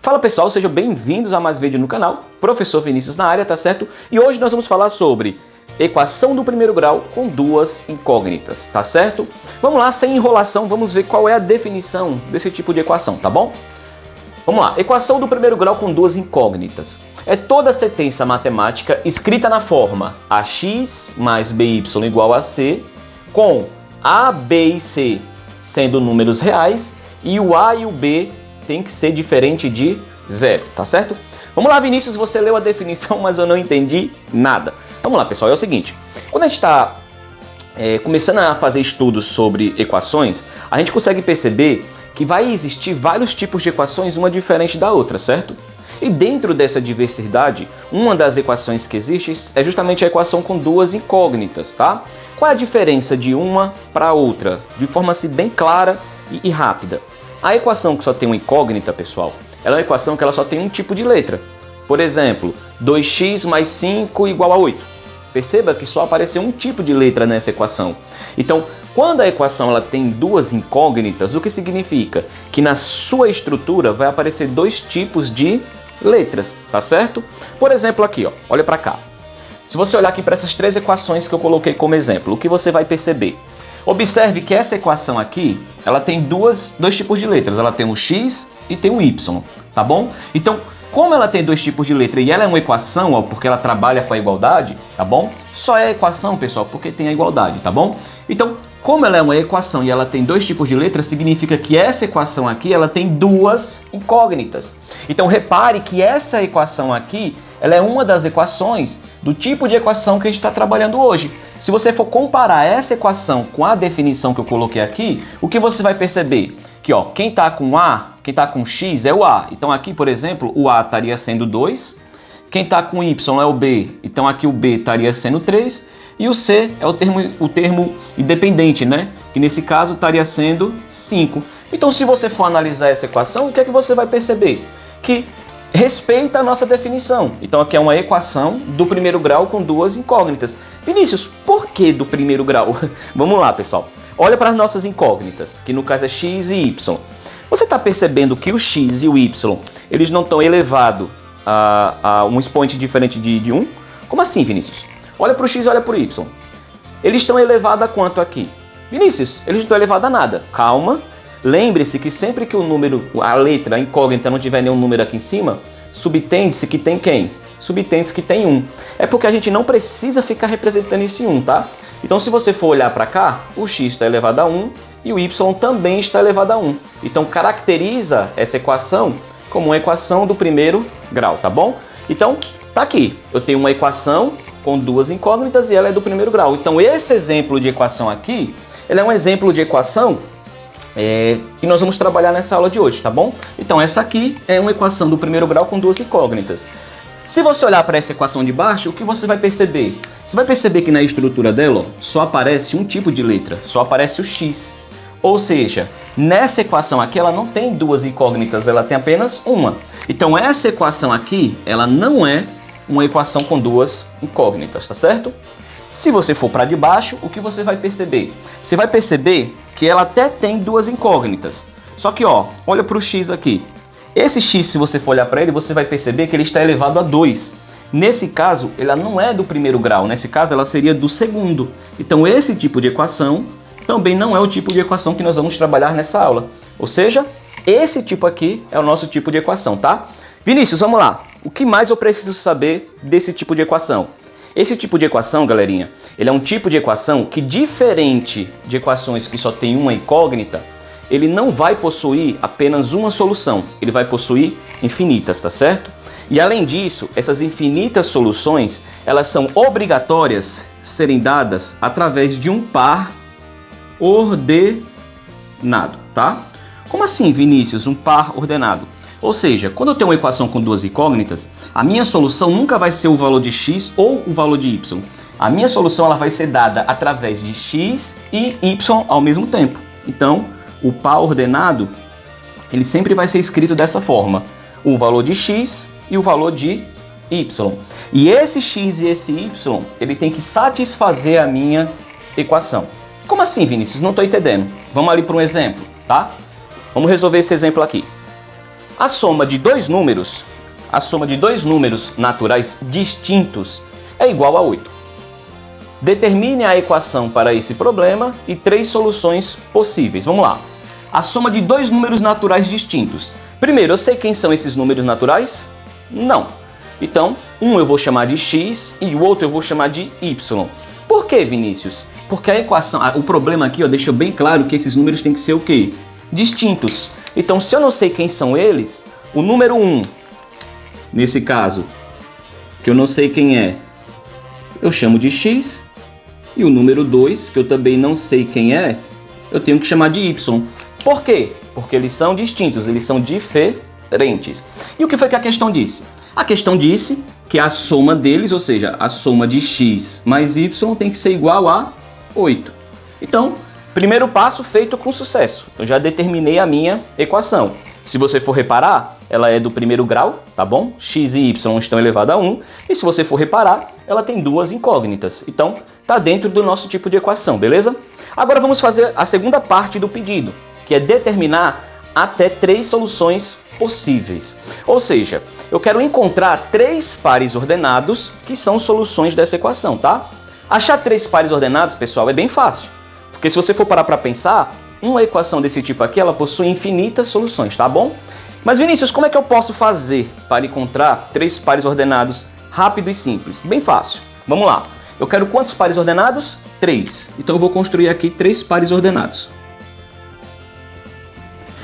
Fala pessoal, sejam bem-vindos a mais vídeo no canal, Professor Vinícius na área, tá certo? E hoje nós vamos falar sobre equação do primeiro grau com duas incógnitas, tá certo? Vamos lá, sem enrolação, vamos ver qual é a definição desse tipo de equação, tá bom? Vamos lá, equação do primeiro grau com duas incógnitas. É toda sentença matemática escrita na forma ax mais by igual a c, com a, b e c sendo números reais e o a e o b tem que ser diferente de zero, tá certo? Vamos lá, Vinícius, você leu a definição, mas eu não entendi nada. Vamos lá, pessoal, é o seguinte. Quando a gente está começando a fazer estudos sobre equações, a gente consegue perceber que vai existir vários tipos de equações, uma diferente da outra, certo? E dentro dessa diversidade, uma das equações que existe é justamente a equação com duas incógnitas, tá? Qual é a diferença de uma para outra? De forma assim bem clara e rápida. A equação que só tem uma incógnita, pessoal, ela é uma equação que ela só tem um tipo de letra. Por exemplo, 2x mais 5 igual a 8. Perceba que só apareceu um tipo de letra nessa equação. Então, quando a equação ela tem duas incógnitas, o que significa? Que na sua estrutura vai aparecer dois tipos de letras, tá certo? Por exemplo, aqui, ó, olha para cá. Se você olhar aqui para essas três equações que eu coloquei como exemplo, o que você vai perceber? Observe que essa equação aqui, ela tem dois tipos de letras. Ela tem o x e tem o y, tá bom? Então, como ela tem dois tipos de letra e ela é uma equação, ó, porque ela trabalha com a igualdade, tá bom? Só é equação, pessoal, porque tem a igualdade, tá bom? Então, como ela é uma equação e ela tem dois tipos de letras, significa que essa equação aqui, ela tem duas incógnitas. Então, repare que essa equação aqui, ela é uma das equações do tipo de equação que a gente está trabalhando hoje. Se você for comparar essa equação com a definição que eu coloquei aqui, o que você vai perceber? Que ó, quem está com A, quem está com X é o A. Então aqui, por exemplo, o A estaria sendo 2. Quem está com Y é o B. Então aqui o B estaria sendo 3. E o C é o termo independente, né? Que nesse caso estaria sendo 5. Então se você for analisar essa equação, o que é que você vai perceber? Que respeita a nossa definição. Então aqui é uma equação do primeiro grau com duas incógnitas. Vinícius, por que do primeiro grau? Vamos lá, pessoal. Olha para as nossas incógnitas, que no caso é x e y. Você está percebendo que o x e o y, eles não estão elevados a um expoente diferente de 1? Como assim, Vinícius? Olha para o x e olha para o y. Eles estão elevados a quanto aqui? Vinícius, eles não estão elevados a nada. Calma. Lembre-se que sempre que o número, a letra, a incógnita não tiver nenhum número aqui em cima, subtende-se que tem quem? Subtende-se que tem 1. É porque a gente não precisa ficar representando esse 1, tá? Então se você for olhar para cá, o x está elevado a 1 e o y também está elevado a 1. Então caracteriza essa equação como uma equação do primeiro grau, tá bom? Então tá aqui, eu tenho uma equação com duas incógnitas e ela é do primeiro grau. Então esse exemplo de equação aqui, ele é um exemplo de equação que nós vamos trabalhar nessa aula de hoje, tá bom? Então essa aqui é uma equação do primeiro grau com duas incógnitas. Se você olhar para essa equação de baixo, o que você vai perceber? Você vai perceber que na estrutura dela, ó, só aparece um tipo de letra, só aparece o x. Ou seja, nessa equação aqui ela não tem duas incógnitas, ela tem apenas uma. Então essa equação aqui, ela não é uma equação com duas incógnitas, tá certo? Se você for para de baixo, o que você vai perceber? Você vai perceber que ela até tem duas incógnitas. Só que, ó, olha para o x aqui. Esse x, se você for olhar para ele, você vai perceber que ele está elevado a 2. Nesse caso, ela não é do primeiro grau. Nesse caso, ela seria do segundo. Então, esse tipo de equação também não é o tipo de equação que nós vamos trabalhar nessa aula. Ou seja, esse tipo aqui é o nosso tipo de equação, tá? Vinícius, vamos lá. O que mais eu preciso saber desse tipo de equação? Esse tipo de equação, galerinha, ele é um tipo de equação que, diferente de equações que só tem uma incógnita, ele não vai possuir apenas uma solução, ele vai possuir infinitas, tá certo? E além disso, essas infinitas soluções, elas são obrigatórias serem dadas através de um par ordenado, tá? Como assim, Vinícius, um par ordenado? Ou seja, quando eu tenho uma equação com duas incógnitas, a minha solução nunca vai ser o valor de x ou o valor de y. A minha solução ela vai ser dada através de x e y ao mesmo tempo. Então, o par ordenado, ele sempre vai ser escrito dessa forma. O valor de x e o valor de y. E esse x e esse y, ele tem que satisfazer a minha equação. Como assim, Vinícius? Não estou entendendo. Vamos ali para um exemplo, tá? Vamos resolver esse exemplo aqui. A soma de dois números naturais distintos é igual a 8. Determine a equação para esse problema e 3 soluções possíveis. Vamos lá. A soma de dois números naturais distintos. Primeiro, eu sei quem são esses números naturais? Não. Então, um eu vou chamar de x e o outro eu vou chamar de y. Por que, Vinícius? Porque a equação, o problema aqui, deixa bem claro que esses números têm que ser o quê? Distintos. Então, se eu não sei quem são eles, o número 1, nesse caso, que eu não sei quem é, eu chamo de x. E o número 2, que eu também não sei quem é, eu tenho que chamar de y. Por quê? Porque eles são distintos, eles são diferentes. E o que foi que a questão disse? A questão disse que a soma deles, ou seja, a soma de x mais y tem que ser igual a 8. Então, primeiro passo feito com sucesso. Eu já determinei a minha equação. Se você for reparar, ela é do primeiro grau, tá bom? X e y estão elevados a 1. E se você for reparar, ela tem duas incógnitas. Então, tá dentro do nosso tipo de equação, beleza? Agora vamos fazer a segunda parte do pedido, que é determinar até 3 soluções possíveis. Ou seja, eu quero encontrar 3 pares ordenados que são soluções dessa equação, tá? Achar 3 pares ordenados, pessoal, é bem fácil. Porque se você for parar para pensar, uma equação desse tipo aqui, ela possui infinitas soluções, tá bom? Mas Vinícius, como é que eu posso fazer para encontrar 3 pares ordenados rápido e simples? Bem fácil. Vamos lá. Eu quero quantos pares ordenados? 3. Então eu vou construir aqui 3 pares ordenados.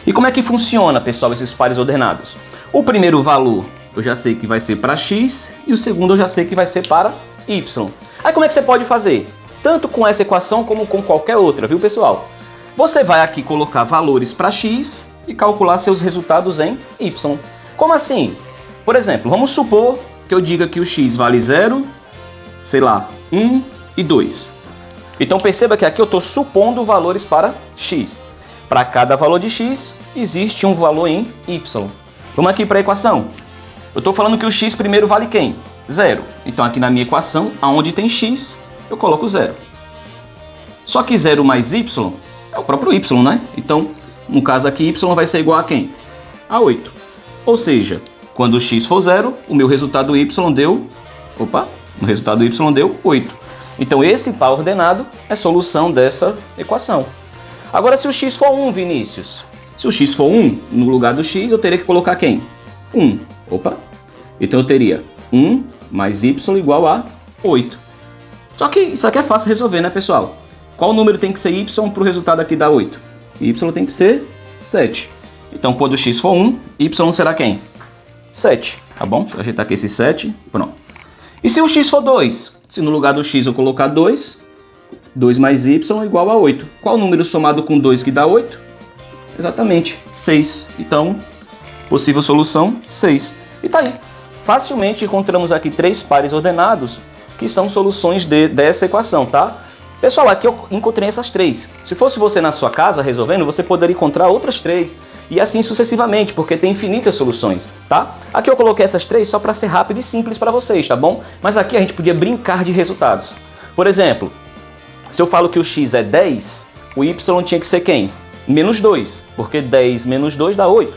E como é que funciona, pessoal, esses pares ordenados? O primeiro valor eu já sei que vai ser para x e o segundo eu já sei que vai ser para y. Aí como é que você pode fazer? Tanto com essa equação como com qualquer outra, viu, pessoal? Você vai aqui colocar valores para x e calcular seus resultados em y. Como assim? Por exemplo, vamos supor que eu diga que o x vale 0, sei lá, 1 e 2. Então perceba que aqui eu estou supondo valores para x. Para cada valor de x, existe um valor em y. Vamos aqui para a equação. Eu estou falando que o x primeiro vale quem? 0. Então aqui na minha equação, aonde tem x, eu coloco 0. Só que 0 mais y é o próprio y, né? Então, no caso aqui, y vai ser igual a quem? A 8. Ou seja, quando o x for 0, o meu resultado y deu... o resultado y deu 8. Então, esse par ordenado é solução dessa equação. Agora, se o x for 1, Vinícius? Se o x for 1, no lugar do x, eu teria que colocar quem? 1. Então, eu teria 1 mais y igual a 8. Só que isso aqui é fácil resolver, né, pessoal? Qual número tem que ser y para o resultado aqui dar 8? Y tem que ser 7. Então, quando x for 1, y será quem? 7, tá bom? Deixa eu ajeitar aqui esse 7, pronto. E se o x for 2? Se no lugar do x eu colocar 2, 2 mais y igual a 8. Qual número somado com 2 que dá 8? Exatamente, 6. Então, possível solução, 6. E tá aí. Facilmente encontramos aqui 3 pares ordenados que são soluções dessa equação, tá? Pessoal, aqui eu encontrei essas 3. Se fosse você na sua casa resolvendo, você poderia encontrar outras 3 e assim sucessivamente, porque tem infinitas soluções, tá? Aqui eu coloquei essas 3 só para ser rápido e simples para vocês, tá bom? Mas aqui a gente podia brincar de resultados. Por exemplo, se eu falo que o x é 10, o y tinha que ser quem? Menos 2, porque 10 menos 2 dá 8.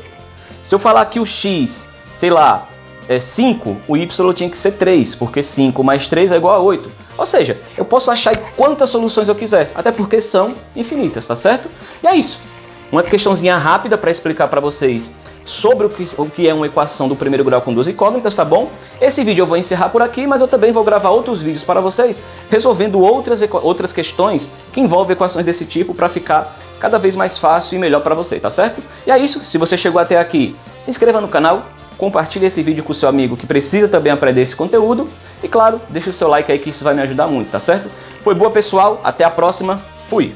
Se eu falar que o x, sei lá, é 5, o y tinha que ser 3, porque 5 mais 3 é igual a 8. Ou seja, eu posso achar quantas soluções eu quiser, até porque são infinitas, tá certo? E é isso. Uma questãozinha rápida para explicar para vocês sobre o que é uma equação do primeiro grau com duas incógnitas, tá bom? Esse vídeo eu vou encerrar por aqui, mas eu também vou gravar outros vídeos para vocês, resolvendo outras questões que envolvem equações desse tipo para ficar cada vez mais fácil e melhor para você, tá certo? E é isso. Se você chegou até aqui, se inscreva no canal, compartilhe esse vídeo com o seu amigo que precisa também aprender esse conteúdo. E claro, deixa o seu like aí que isso vai me ajudar muito, tá certo? Foi boa, pessoal. Até a próxima. Fui!